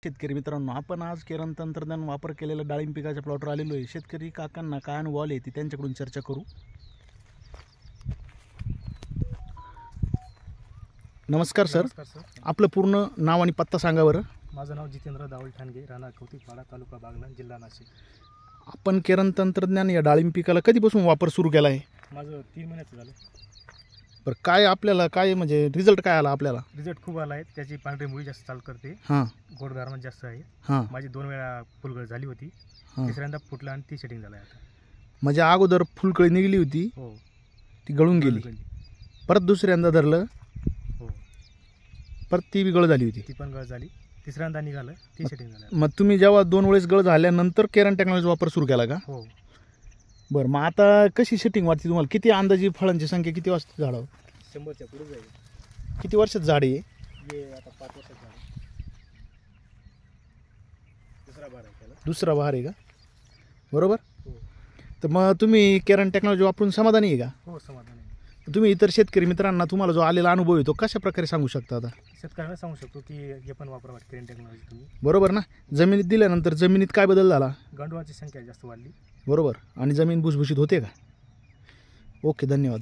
शेतकरी मित्रांनो, आपण आज केरन तंत्रज्ञान वापर केलेल्या डाळिंब पिकाच्या प्लॉटवर आलेलो आहे. शेतकरी काकांना काय अनुभव आले ती त्यांच्याकडून चर्चा करू. नमस्कार सर. आपलं पूर्ण नाव आणि पत्ता सांगा बरं. माझं नाव जितेंद्र दावल ठाणगे, राहणार कौतिकपाडा, तालुका बागलाण, जिल्हा नाशिक. आपण केरन तंत्रज्ञान या डाळिंब पिकाला कधीपासून वापर सुरू केला आहे? माझं 3 महिन्याचं झालं. बरं, काय आपल्याला काय म्हणजे रिझल्ट काय आला आपल्याला? रिझल्ट खूप आला आहे. त्याची पांढरी मुळी जास्त चाल करते. हां गोडगारमान जास्त आहे. हां माझी 2 वेळा फुलगळ झाली होती. हां. तिसऱ्यांदा फुटलं आणि ती सेटिंग झालं आता. म्हणजे अगोदर फुलकळी निघली होती, हो, ती गळून गेली. परत दुसऱ्यांदा धरलं, हो, परत ती गळ झाली होती. ती पण गळ झाली. तिसऱ्यांदा निघालं, ती सेटिंग झालं. मग तुम्ही जेव्हा 2 वेळेस गळ झाल्यानंतर केरन टेक्नॉलॉजी वापर सुरू केला का? हो. बरं, मग आता कशी सेटिंग वाटते तुम्हाला? किती अंदाजी फळांची संख्या किती वाजता झाडावर? 100च्या पुढे जाईल. किती वर्षात झाड आहे? हे आता 5 वर्षात झालं. दुसरा बार आहे त्याला. दुसरा बहार आहे का? बरोबर. हो, तर मग तुम्ही केरन टेक्नॉलॉजी वापरून समाधानी आहे का? हो, समाधान आहे. तुम्ही इतर शेतकरी मित्रांना तुम्हाला जो आलेला अनुभव आहे तो कशा प्रकारे सांगू शकता? आता शेतकऱ्यांना सांगू शकतो की हे पण वापरा केरन टेक्नॉलॉजी तुम्ही. बरोबर ना. जमिनीत दिल्यानंतर जमिनीत काय बदल झाला? गांडुळाची संख्या जास्त वाढली. बरोबर. आणि जमीन भुसभुशीत होते का? ओके, धन्यवाद.